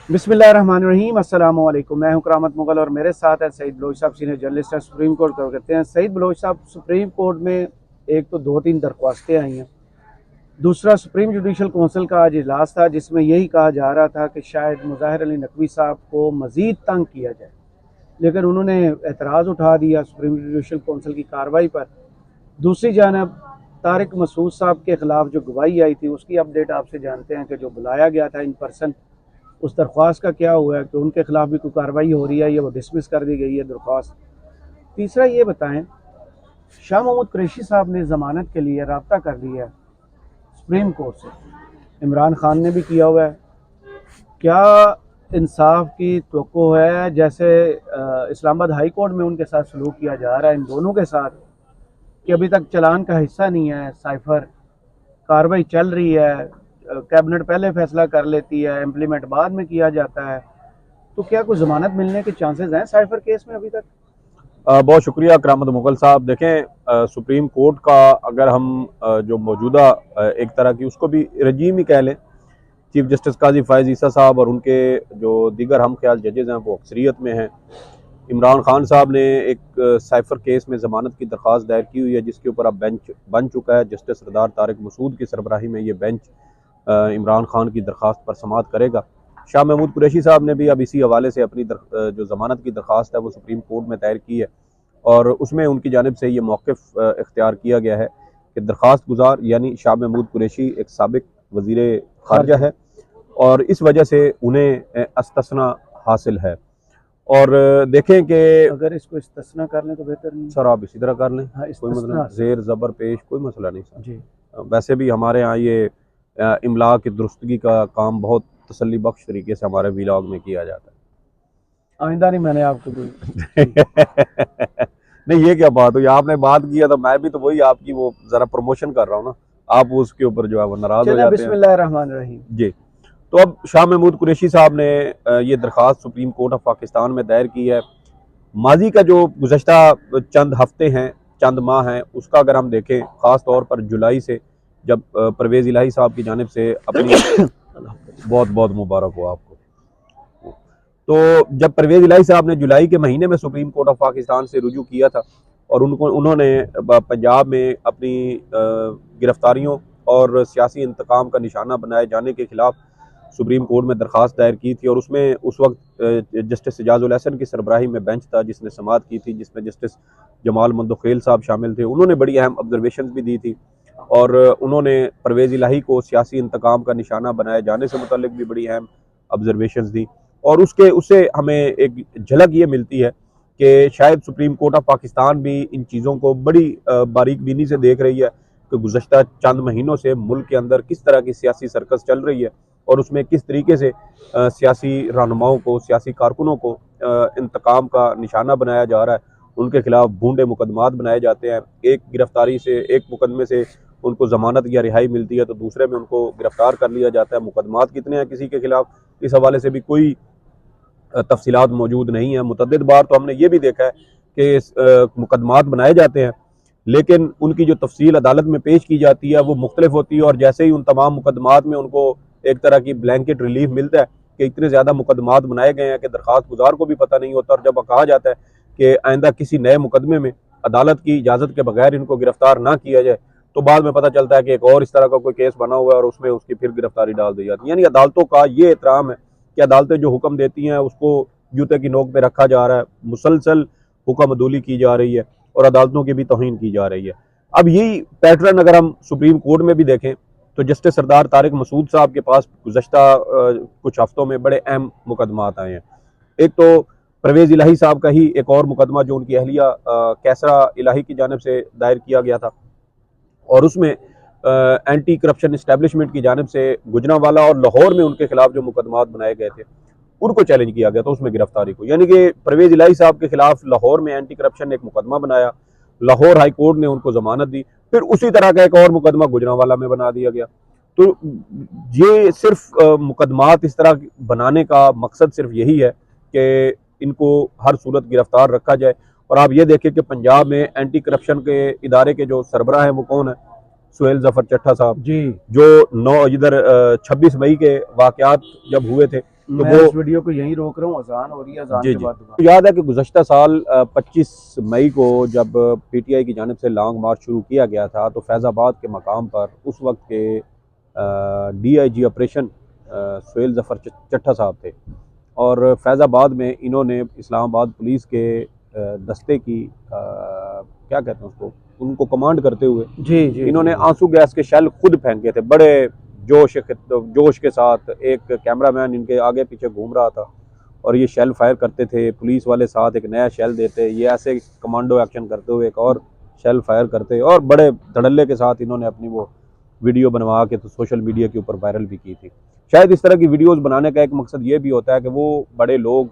बिस्मिल्लाहिर्रहमानिर्रहीम, अस्सलाम वालेकुम। मैं हूं करामत मुगल और मेरे साथ है सईद बलोच साहब, सीनियर जर्नलिस्ट है, सुप्रीम कोर्ट कवर करते हैं। सईद बलोच साहब, सुप्रीम कोर्ट में एक तो दो तीन दरख्वास्तें आई हैं। दूसरा, सुप्रीम जुडिशल काउंसिल का आज इजलास था जिसमें यही कहा जा रहा था कि शायद मुज़ाहिर अली नकवी साहब को मज़ीद तंग किया जाए, लेकिन उन्होंने एतराज़ उठा दिया सुप्रीम जुडिशल काउंसिल की कार्रवाई पर। दूसरी जानब तारिक मसूद साहब के ख़िलाफ़ जो गवाही आई थी उसकी अपडेट आपसे जानते हैं कि जो बुलाया गया था इन पर्सन, उस दरख्वास्त का क्या हुआ है कि उनके खिलाफ भी कोई कार्रवाई हो रही है या वो डिसमिस कर दी गई है दरख्वास्त। तीसरा ये बताएं, शाह महमूद कुरैशी साहब ने ज़मानत के लिए रब्ता कर लिया है सुप्रीम कोर्ट से, इमरान खान ने भी किया हुआ है। क्या इंसाफ की तवक्को है? जैसे इस्लामाबाद हाई कोर्ट में उनके साथ सलूक किया जा रहा है इन दोनों के साथ, कि अभी तक चलान का हिस्सा नहीं है साइफर, कार्रवाई चल रही है, कैबिनेट पहले फैसला कर लेती है, इम्प्लीमेंट बाद में किया जाता है। तो क्या कोई जमानत मिलने के चांसेस हैं साइफर केस में अभी तक? बहुत शुक्रिया करामत मुगल साहब। देखें, सुप्रीम कोर्ट का अगर हम जो मौजूदा एक तरह की उसको भी रजीम ही कह लें, चीफ जस्टिस काजी फ़ायज़ ईसा साहब और उनके जो दीगर हम ख्याल जजेज़ हैं वो अक्सरियत में हैं। इमरान खान साहब ने एक साइफर केस में ज़मानत की दरख्वास्त दायर की हुई है जिसके ऊपर अब बेंच बन चुका है। जस्टिस सरदार तारिक मसूद की सरबराही में ये बेंच इमरान खान की दरख्वास्त पर समाअत करेगा। शाह महमूद कुरैशी साहब ने भी अब इसी हवाले से अपनी जो ज़मानत की दरख्वास्त है वो सुप्रीम कोर्ट में दायर की है और उसमें उनकी जानिब से ये मौक़िफ़ इख्तियार किया गया है कि दरख्वास्त गुजार यानी शाह महमूद कुरैशी एक साबिक वज़ीर ख़ारजा है और इस वजह से उन्हें अस्तस्ना हासिल है। और देखें कि अगर इसको इस्तिस्ना कर लें तो बेहतर नहीं? सर आप इसी तरह कर लें, हाँ, कोई इस्तिस्ना मतलब जेर ज़बर पेश कोई मसला नहीं सर। जी। वैसे भी हमारे यहाँ ये इमला की दुरुस्तगी का काम बहुत तसल्ली बख्श तरीके से हमारे व्लॉग में किया जाता आइंदा नहीं मैंने आपको है। नहीं, ये क्या बात हुई, आपने बात किया तो मैं भी तो वही आपकी वो ज़रा प्रमोशन कर रहा हूँ ना, आप उसके ऊपर जो है वो नाराज़ हो जाते हैं। बिस्मिल्लाहिर्रहमानिर्रहीम जी, तो अब शाह महमूद कुरैशी साहब ने ये दरख्वास्त सुप्रीम कोर्ट ऑफ पाकिस्तान में दायर की है। माजी का जो गुज़श्ता चंद हफ्ते हैं, चंद माह हैं, उसका अगर हम देखें, ख़ास तौर पर जुलाई से जब परवेज़ इलाही साहब की जानिब से अपनी बहुत बहुत मुबारक हो आपको। तो जब परवेज़ इलाही साहब ने जुलाई के महीने में सुप्रीम कोर्ट ऑफ पाकिस्तान से रुजू किया था और उन्होंने पंजाब में अपनी गिरफ्तारियों और सियासी इंतकाम का निशाना बनाए जाने के खिलाफ सुप्रीम कोर्ट में दरख्वास्त दायर की थी और उसमें उस वक्त जस्टिस एजाजुल हसन की सरबराही में बेंच था जिसने समाअत की थी, जिसमें जस्टिस जमाल मंदोखेल साहब शामिल थे। उन्होंने बड़ी अहम ऑब्जर्वेशन भी दी थी और उन्होंने परवेज़ इलाही को सियासी इंतकाम का निशाना बनाए जाने से मुतल्लिक भी बड़ी अहम ऑब्जर्वेशन दी और उससे हमें एक झलक ये मिलती है कि शायद सुप्रीम कोर्ट ऑफ पाकिस्तान भी इन चीज़ों को बड़ी बारीक बीनी से देख रही है कि गुज़श्ता चंद महीनों से मुल्क के अंदर किस तरह की सियासी सर्कस चल रही है और उसमें किस तरीके से सियासी रहनुमाओं को, सियासी कारकुनों को इंतकाम का निशाना बनाया जा रहा है, उनके खिलाफ बूंदे मुकदमात बनाए जाते हैं। एक गिरफ्तारी से, एक मुकदमे से उनको ज़मानत या रिहाई मिलती है तो दूसरे में उनको गिरफ्तार कर लिया जाता है। मुकदमात कितने हैं किसी के खिलाफ, इस हवाले से भी कोई तफसीलात मौजूद नहीं है। मुतअद्दिद बार तो हमने ये भी देखा है कि मुकदमात बनाए जाते हैं लेकिन उनकी जो तफसील अदालत में पेश की जाती है वो मुख्तलिफ होती है और जैसे ही उन तमाम मुकदमात में उनको एक तरह की ब्लैंकेट रिलीफ मिलता है कि इतने ज़्यादा मुकदमात बनाए गए हैं कि दरख्वास्त गुजार को भी पता नहीं होता और जब कहा जाता है कि आइंदा किसी नए मुकदमे में अदालत की इजाज़त के बगैर इनको गिरफ्तार ना किया जाए तो बाद में पता चलता है कि एक और इस तरह का कोई केस बना हुआ है और उसमें उसकी फिर गिरफ्तारी डाल दी जाती है। यानी अदालतों का ये एहतराम है कि अदालतें जो हुक्म देती हैं उसको जूते की नोक पे रखा जा रहा है, मुसलसल हुक्म अदूली की जा रही है और अदालतों की भी तौहीन की जा रही है। अब यही पैटर्न अगर हम सुप्रीम कोर्ट में भी देखें तो जस्टिस सरदार तारिक मसूद साहब के पास गुज़श्ता कुछ हफ्तों में बड़े अहम मुकदमात आए हैं। एक तो परवेज़ इलाही साहब का ही एक और मुकदमा जो उनकी अहलिया कैसरा इलाही की जानिब से दायर किया गया था और उसमें एंटी करप्शन इस्टेब्लिशमेंट की जानिब से गुजरांवाला और लाहौर में उनके खिलाफ जो मुकदमात बनाए गए थे उनको चैलेंज किया गया था उसमें गिरफ्तारी को। यानी कि परवेज़ इलाही साहब के खिलाफ लाहौर में एंटी करप्शन एक मुकदमा बनाया, लाहौर हाई कोर्ट ने उनको जमानत दी, फिर उसी तरह का एक और मुकदमा गुजरांवाला में बना दिया गया। तो ये सिर्फ मुकदमात इस तरह बनाने का मकसद सिर्फ यही है कि इनको हर सूरत गिरफ्तार रखा जाए। और आप ये देखें कि पंजाब में एंटी करप्शन के इदारे के जो सरबराह हैं वो कौन है? सुहेल जफर चट्टा साहब, जी। जो 9 इधर 26 मई के वाकयात जब हुए थे मैं वो इस वीडियो को यहीं रोक रहा हूँ, अजान हो रही है, अजान जी के जी। बाद तो दोबारा। याद है कि गुज़श्ता साल 25 मई को जब पीटीआई की जानिब से लॉन्ग मार्च शुरू किया गया था, तो फैज़ाबाद के मकाम पर उस वक्त के डीआईजी ऑपरेशन सुहेल ज़फ़र चट्टा साहब थे, और फैज़ाबाद में इन्होंने इस्लामाबाद पुलिस के दस्ते की क्या कहते हैं उसको, उनको कमांड करते हुए जी जी इन्होंने जी। आंसू गैस के शेल खुद फेंके थे बड़े जोश के साथ। एक कैमरामैन इनके आगे पीछे घूम रहा था और ये शेल फायर करते थे, पुलिस वाले साथ एक नया शेल देते, ये ऐसे कमांडो एक्शन करते हुए एक और शेल फायर करते, और बड़े धड़ल्ले के साथ इन्होंने अपनी वो वीडियो बनवा के तो सोशल मीडिया के ऊपर वायरल भी की थी। शायद इस तरह की वीडियोस बनाने का एक मकसद ये भी होता है कि वो बड़े लोग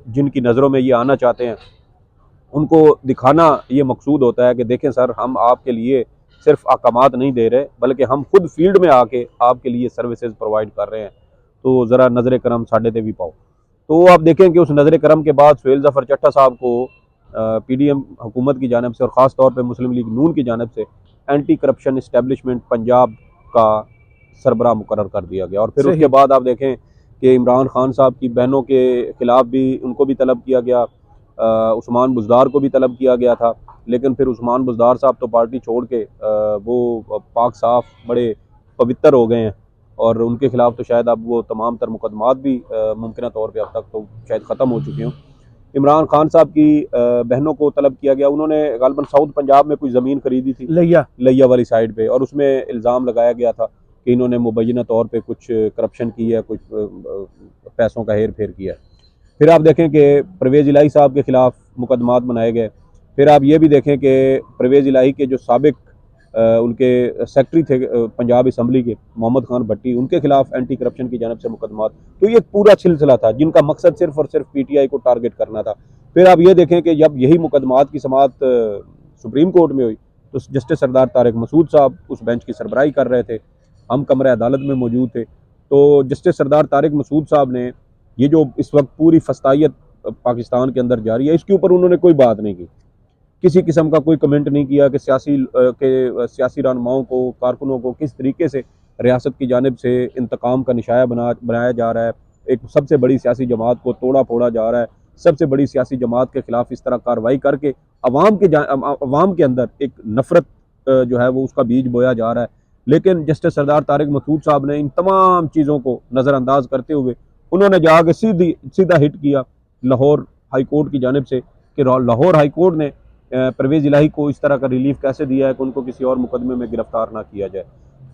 जिनकी नज़रों में ये आना चाहते हैं, उनको दिखाना ये मकसूद होता है कि देखें सर, हम आपके लिए सिर्फ अहकामात नहीं दे रहे, बल्कि हम खुद फील्ड में आके आपके लिए सर्विसेज प्रोवाइड कर रहे हैं, तो ज़रा नज़र करम साढ़े ते भी पाओ। तो आप देखें कि उस नज़र करम के बाद सुहेल ज़फ़र चट्टा साहब को पीडीएम हुकूमत की जानिब से और ख़ास तौर पर मुस्लिम लीग नून की जानिब से एंटी करप्शन इस्टेब्लिशमेंट पंजाब का सरबराह मुकर्रर कर दिया गया। और फिर उसके सही। बाद आप देखें कि इमरान खान साहब की बहनों के खिलाफ भी उनको भी तलब किया गया, उस्मान बुज़दार को भी तलब किया गया था, लेकिन फिर उस्मान बुज़दार साहब तो पार्टी छोड़ के वो पाक साफ बड़े पवित्र हो गए हैं, और उनके खिलाफ तो शायद अब वो तमाम तर मुकदमात भी मुमकिन तौर पे अब तक तो शायद ख़त्म हो चुके हों। इमरान खान साहब की बहनों को तलब किया गया, उन्होंने गालबन साउथ पंजाब में कोई ज़मीन खरीदी थी लिया। लिया वाली साइड पे, और उसमें इल्ज़ाम लगाया गया था कि इन्होंने मुबैना तौर पे कुछ करप्शन की है, कुछ पैसों का हेर फेर किया है। फिर आप देखें कि परवेज़ इलाही साहब के खिलाफ मुकदमात बनाए गए। फिर आप ये भी देखें कि परवेज़ इलाही के जो साबिक उनके सेक्रेटरी थे पंजाब असम्बली के मोहम्मद खान भट्टी, उनके खिलाफ एंटी करप्शन की जानब से मुकदमात। तो ये पूरा सिलसिला था जिनका मकसद सिर्फ और सिर्फ पीटीआई को टारगेट करना था। फिर आप ये देखें कि जब यही मुकदमात की समाअत सुप्रीम कोर्ट में हुई, तो जस्टिस सरदार तारिक मसूद साहब उस बेंच की सरबराही कर रहे थे, हम कमरे अदालत में मौजूद थे। तो जस्टिस सरदार तारिक मसूद साहब ने ये जो इस वक्त पूरी फस्तायत पाकिस्तान के अंदर जारी है, इसके ऊपर उन्होंने कोई बात नहीं की, किसी किस्म का कोई कमेंट नहीं किया कि सियासी रहनुमाओं को, कारकुनों को किस तरीके से रियासत की जानिब से इंतकाम का निशाया बनाया जा रहा है, एक सबसे बड़ी सियासी जमात को तोड़ा फोड़ा जा रहा है, सबसे बड़ी सियासी जमात के खिलाफ इस तरह कार्रवाई करके अवाम के अंदर एक नफरत जो है वो उसका बीज बोया जा रहा है। लेकिन जस्टिस सरदार तारिक मसूद साहब ने इन तमाम चीज़ों को नज़रअंदाज करते हुए उन्होंने जाके सीधा हिट किया लाहौर हाई कोर्ट की जानिब से कि लाहौर हाई कोर्ट ने परवेज़ इलाही को इस तरह का रिलीफ कैसे दिया है कि उनको किसी और मुकदमे में गिरफ्तार ना किया जाए।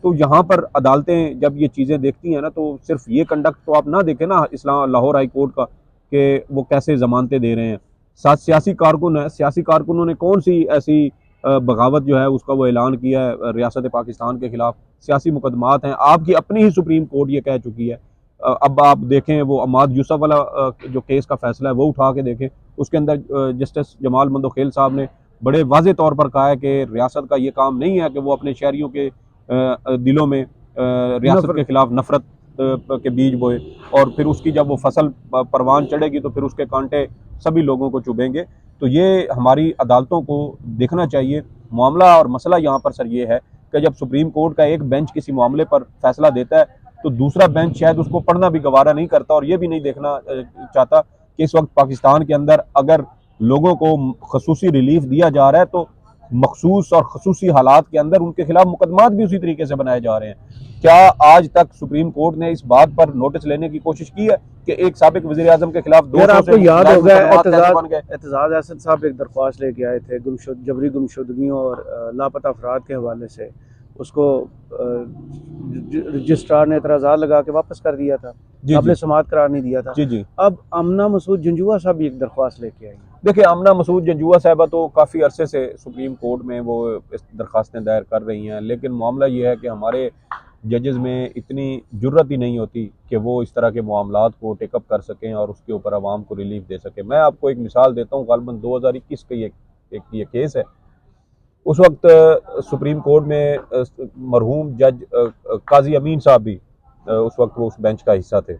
तो यहाँ पर अदालतें जब ये चीज़ें देखती हैं ना, तो सिर्फ ये कंडक्ट तो आप ना देखें ना इस्लाम लाहौर हाई कोर्ट का कि वो कैसे ज़मानतें दे रहे हैं। साथ सियासी कारकुन है, सियासी कारकुनों ने कौन सी ऐसी बगावत जो है उसका वो ऐलान किया है रियासत पाकिस्तान के खिलाफ, सियासी मुकदमात हैं, आपकी अपनी ही सुप्रीम कोर्ट ये कह चुकी है। अब आप देखें वो अमाद यूसुफ वाला जो केस का फैसला है वो उठा के देखें, उसके अंदर जस्टिस जमाल मंदोखेल साहब ने बड़े वाज़े तौर पर कहा है कि रियासत का ये काम नहीं है कि वो अपने शहरियों के दिलों में रियासत के खिलाफ नफरत के बीज बोए, और फिर उसकी जब वो फसल परवान चढ़ेगी तो फिर उसके कांटे सभी लोगों को चुभेंगे। तो ये हमारी अदालतों को देखना चाहिए। मामला और मसला यहाँ पर सर ये है कि जब सुप्रीम कोर्ट का एक बेंच किसी मामले पर फैसला देता है, तो दूसरा बेंच शायद उसको पढ़ना भी गवारा नहीं करता, और ये भी नहीं देखना चाहता कि इस वक्त पाकिस्तान के अंदर अगर लोगों को खसूसी रिलीफ दिया जा रहा है, तो मखसूस और खसूसी हालात के अंदर उनके खिलाफ मुकदमात भी उसी तरीके से बनाए जा रहे हैं। क्या आज तक सुप्रीम कोर्ट ने इस बात पर नोटिस लेने की कोशिश की है कि एक साबिक वज़ीर आज़म के खिलाफ 200 आपको याद होगा बन गए? एतजाज अहसन साहब एक दरख्वास्त लेके आए थे जबरी गुमशुदगियों और लापता अफराद के हवाले से, उसको रजिस्ट्रार ने एतराज़ात लगा के वापस कर दिया था, काबिल समाअत करार नहीं दिया था। जी जी। अब आमना मसूद जंजुआ साहब भी एक दरख्वास्त लेके आई। देखिए, आमना मसूद जंजुआ साहबा तो काफ़ी अरसे से सुप्रीम कोर्ट में वो इस दरख्वास्तें दायर कर रही हैं, लेकिन मामला ये है कि हमारे जजेज़ में इतनी जुर्रत ही नहीं होती कि वो इस तरह के मामलात को टेकअप कर सकें और उसके ऊपर आवाम को रिलीफ दे सकें। मैं आपको एक मिसाल देता हूँ, गालबन 2021 का ये केस है। उस वक्त सुप्रीम कोर्ट में मरहूम जज काजी अमीन साहब भी उस वक्त वो उस बेंच का हिस्सा थे।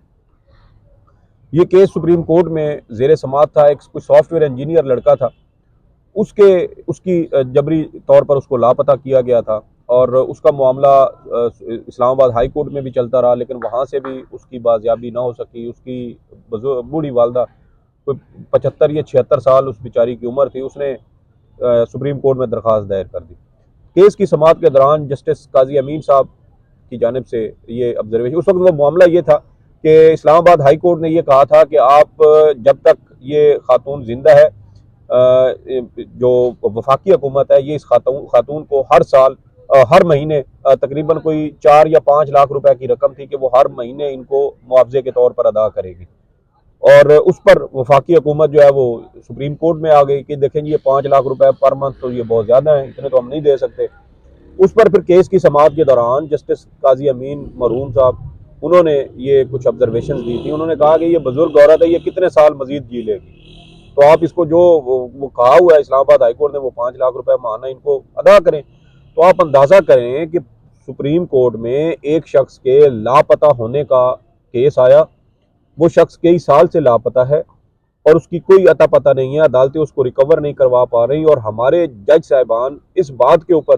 ये केस सुप्रीम कोर्ट में ज़ेर समाअत था, एक कोई सॉफ्टवेयर इंजीनियर लड़का था, उसकी जबरी तौर पर उसको लापता किया गया था, और उसका मामला इस्लामाबाद हाई कोर्ट में भी चलता रहा, लेकिन वहाँ से भी उसकी बाजियाबी ना हो सकी। उसकी बूढ़ी वालदा, कोई 75 या 76 साल उस बेचारी की उम्र थी, उसने सुप्रीम कोर्ट में दरख्वास्त दायर कर दी। केस की समाअत के दौरान जस्टिस काजी अमीन साहब की जानिब से ये ऑब्जर्वेशन, उस वक्त वो मामला ये था कि इस्लामाबाद हाई कोर्ट ने ये कहा था कि आप जब तक ये खातून जिंदा है, जो वफाकी हुकूमत है, ये इस खातून को हर साल हर महीने तकरीबन कोई 4 या 5 लाख रुपए की रकम थी कि वो हर महीने इनको मुआवजे के तौर पर अदा करेगी। और उस पर वफाकी हुकूमत जो है वो सुप्रीम कोर्ट में आ गई कि देखें ये 5 लाख रुपए पर मंथ तो ये बहुत ज़्यादा है, इतने तो हम नहीं दे सकते। उस पर फिर केस की समाअत के दौरान जस्टिस काजी अमीन मरहूम साहब, उन्होंने ये कुछ ऑब्जर्वेशन दी थी। उन्होंने कहा कि ये बुजुर्ग औरत है, ये कितने साल मजीद जी लेगी, तो आप इसको जो वो कहा हुआ है इस्लामाबाद हाई कोर्ट ने, वो 5 लाख रुपए माना इनको अदा करें। तो आप अंदाज़ा करें कि सुप्रीम कोर्ट में एक शख्स के लापता होने का केस आया, वो शख्स कई साल से लापता है और उसकी कोई अता पता नहीं है, अदालतें उसको रिकवर नहीं करवा पा रही, और हमारे जज साहिबान इस बात के ऊपर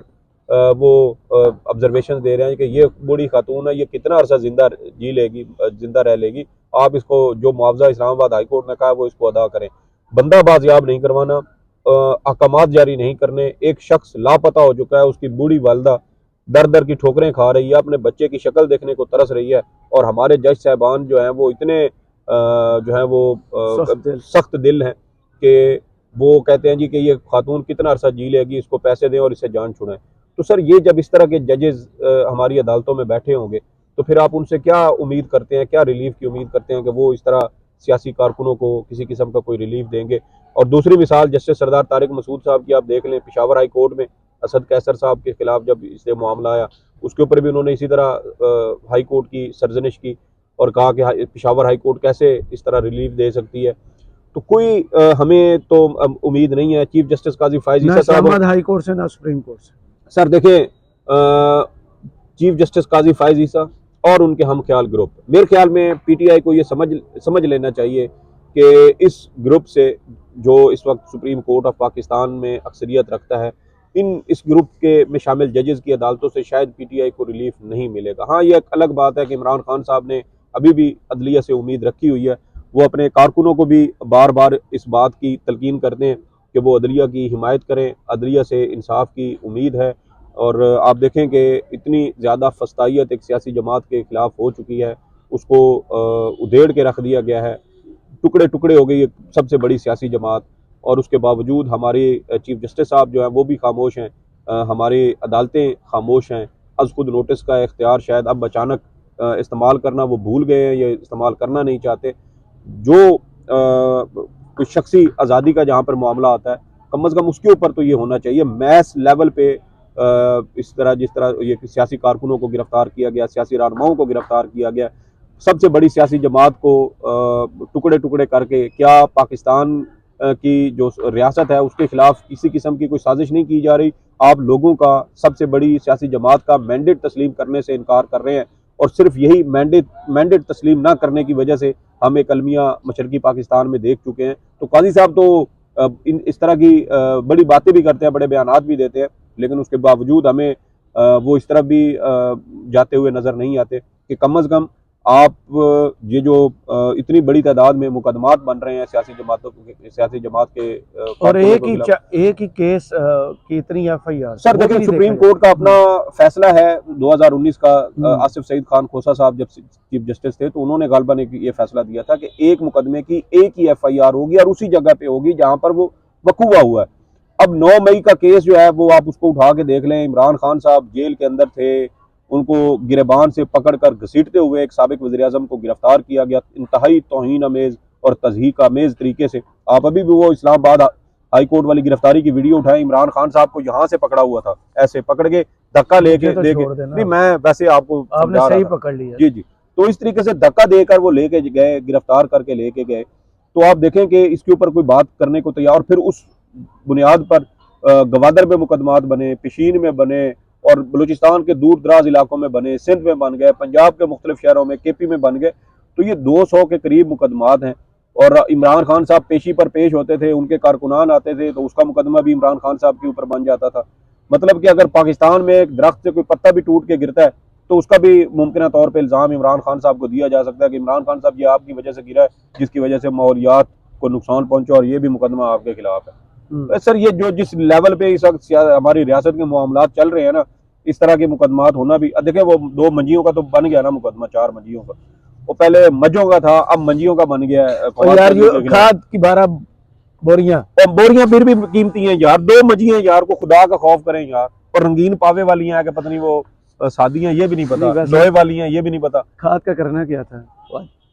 वो ऑब्जर्वेशन दे रहे हैं कि ये बूढ़ी खातून है, ये कितना अरसा जिंदा जी लेगी, जिंदा रह लेगी, आप इसको जो मुआवजा इस्लामाबाद हाई कोर्ट ने कहा वो इसको अदा करें। बंदा बाजियाब नहीं करवाना, अहकामात जारी नहीं करने, एक शख्स लापता हो चुका है, उसकी बूढ़ी वालदा दर दर की ठोकरें खा रही है, अपने बच्चे की शक्ल देखने को तरस रही है, और हमारे जज साहबान जो हैं वो इतने जो है वो सख्त दिल हैं कि वो कहते हैं जी कि ये खातून कितना अरसा जी लेगी, इसको पैसे दें और इससे जान छुड़ाएं। तो सर ये जब इस तरह के जजेस हमारी अदालतों में बैठे होंगे, तो फिर आप उनसे क्या उम्मीद करते हैं, क्या रिलीफ की उम्मीद करते हैं कि वो इस तरह सियासी कारकुनों को किसी किस्म का कोई रिलीफ देंगे। और दूसरी मिसाल जस्टिस सरदार तारिक मसूद साहब की आप देख लें, पेशावर हाई कोर्ट में असद कैसर साहब के खिलाफ जब इससे मामला आया, उसके ऊपर भी उन्होंने इसी तरह हाई कोर्ट की सरजनिश की और कहा कि पेशावर हाई कोर्ट कैसे इस तरह रिलीफ दे सकती है। तो कोई हमें तो उम्मीद नहीं है। चीफ जस्टिस काजी फायज ईसा साहब, हाई कोर्ट से ना सुप्रीम कोर्ट से। सर देखें, चीफ जस्टिस काजी फायज ईसा और उनके हम ख्याल ग्रुप, मेरे ख्याल में पीटीआई को ये समझ लेना चाहिए कि इस ग्रुप से जो इस वक्त सुप्रीम कोर्ट ऑफ पाकिस्तान में अक्सरियत रखता है, इस ग्रुप के में शामिल जजेस की अदालतों से शायद पीटीआई को रिलीफ नहीं मिलेगा। हाँ, ये एक अलग बात है कि इमरान खान साहब ने अभी भी अदलिया से उम्मीद रखी हुई है, वो अपने कारकुनों को भी बार बार इस बात की तलकीन करते हैं कि वो अदलिया की हिमायत करें, अदलिया से इंसाफ की उम्मीद है। और आप देखें कि इतनी ज़्यादा फस्तायत एक सियासी जमात के ख़िलाफ़ हो चुकी है, उसको उधेड़ के रख दिया गया है, टुकड़े टुकड़े हो गई एक सबसे बड़ी सियासी जमात, और उसके बावजूद हमारे चीफ जस्टिस साहब जो हैं वो भी खामोश हैं, हमारी अदालतें खामोश हैं। अज़ खुद नोटिस का इख्तियार शायद अब अचानक इस्तेमाल करना वो भूल गए हैं, ये इस्तेमाल करना नहीं चाहते। जो कोई शख्सी आज़ादी का जहाँ पर मामला आता है, कम अज़ कम उसके ऊपर तो ये होना चाहिए मैस लेवल पे। इस तरह जिस तरह ये सियासी कारकुनों को गिरफ्तार किया गया, सियासी रहनुमाओं को गिरफ्तार किया गया, सबसे बड़ी सियासी जमात को टुकड़े टुकड़े करके, क्या पाकिस्तान की जो रियासत है उसके खिलाफ किसी किस्म की कोई साजिश नहीं की जा रही? आप लोगों का सबसे बड़ी सियासी जमात का मैंडेट तस्लीम करने से इनकार कर रहे हैं, और सिर्फ यही मैंडेट तस्लीम ना करने की वजह से हम एक अलमिया मशरकी पाकिस्तान में देख चुके हैं। तो काजी साहब तो इस तरह की बड़ी बातें भी करते हैं, बड़े बयानात भी देते हैं, लेकिन उसके बावजूद हमें वो इस तरफ भी जाते हुए नज़र नहीं आते कि कम अज़ कम आप ये जो इतनी बड़ी तादाद में मुकदमात बन रहे हैं सियासी जमात के और एक ही केस की इतनी एफआईआर। सर देखिए, सुप्रीम कोर्ट का अपना फैसला है 2019 का। आसिफ सईद खान खोसा साहब जब चीफ जस्टिस थे तो उन्होंने गालबन ये फैसला दिया था कि एक मुकदमे की एक ही एफआईआर होगी और उसी जगह पे होगी जहां पर वो वकूआ हुआ है। अब 9 मई का केस जो है वो आप उसको उठा के देख लें, इमरान खान साहब जेल के अंदर थे, उनको गिरबान से पकड़कर घसीटते हुए एक साबिक वज़ीर-ए-आज़म को गिरफ्तार किया गया, इंतहाई तौहीन अमेज़ और तज़हीक अमेज़ तरीके से। आप अभी भी वो इस्लामाबाद हाई कोर्ट वाली गिरफ्तारी की वीडियो उठाएं, इमरान खान साहब को यहाँ से पकड़ा हुआ था, ऐसे पकड़ के धक्का लेके नहीं, मैं वैसे आपको आपने सही पकड़ लिया जी जी। तो इस तरीके से धक्का देकर वो लेके गए, गिरफ्तार करके लेके गए। तो आप देखें कि इसके ऊपर कोई बात करने को तैयार, फिर उस बुनियाद पर गवादर में मुकदमात बने, पिशीन में बने, और बलूचिस्तान के दूर दराज इलाकों में बने, सिंध में बन गए, पंजाब के मुख्तलिफ शहरों में, केपी में बन गए। तो ये 200 के करीब मुकदमात हैं। और इमरान खान साहब पेशी पर पेश होते थे, उनके कारकुनान आते थे तो उसका मुकदमा भी इमरान खान साहब के ऊपर बन जाता था। मतलब कि अगर पाकिस्तान में एक दरख्त से कोई पत्ता भी टूट के गिरता है तो उसका भी मुमकिन तौर पर इल्ज़ाम इमरान खान साहब को दिया जा सकता है कि इमरान खान साहब ये आपकी वजह से गिरा है, जिसकी वजह से माहौलियात को नुकसान पहुंचा और ये भी मुकदमा आपके खिलाफ है। सर ये जो जिस लेवल पे इस वक्त हमारी रियासत के मामलात चल रहे हैं ना, इस तरह के मुकदमात होना भी, देखिए वो 2 मंजियों का तो बन गया ना मुकदमा, 4 मंजियों का, वो पहले मजों का था, अब मंजियों का बन गया है। और यार ये खाद की 12 बोरियां, और बोरियां फिर भी कीमती हैं यार, 2 मंजियां यार, को खुदा का खौफ करें यार। और रंगीन पावे वाली हैं कि पता नहीं वो सादी हैं, ये भी नहीं पता, लोहे वाली हैं, ये भी नहीं पता। खाद का करना क्या था?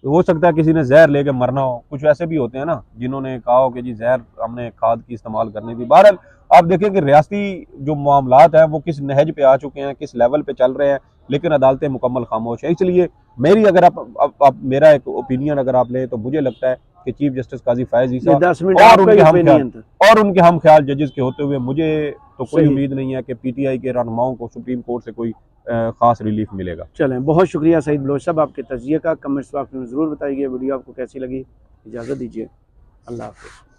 हो सकता है किसी ने जहर लेके मरना हो, कुछ ऐसे भी होते हैं ना जिन्होंने कहा हो कि जी जहर हमने खाद की इस्तेमाल करनी थी। बहरहाल आप देखें कि रियासती जो मामलात हैं वो किस नहज पे आ चुके हैं, किस लेवल पे चल रहे हैं, लेकिन अदालतें मुकम्मल खामोश है। इसलिए मेरी अगर आप मेरा एक ओपिनियन अगर आप लें तो मुझे लगता है कि चीफ जस्टिस काजी फैज ईसा और उनके हम ख्याल जजेस के होते हुए मुझे तो कोई उम्मीद नहीं है कि पीटीआई के रहनुमाओं को सुप्रीम कोर्ट से कोई खास रिलीफ मिलेगा। चलें, बहुत शुक्रिया सईद बलोच साहब आपके तजिए का। कमेंट्स बॉक्स में ज़रूर बताइए वीडियो आपको कैसी लगी। इजाज़त दीजिए, अल्लाह हाफ़िज़।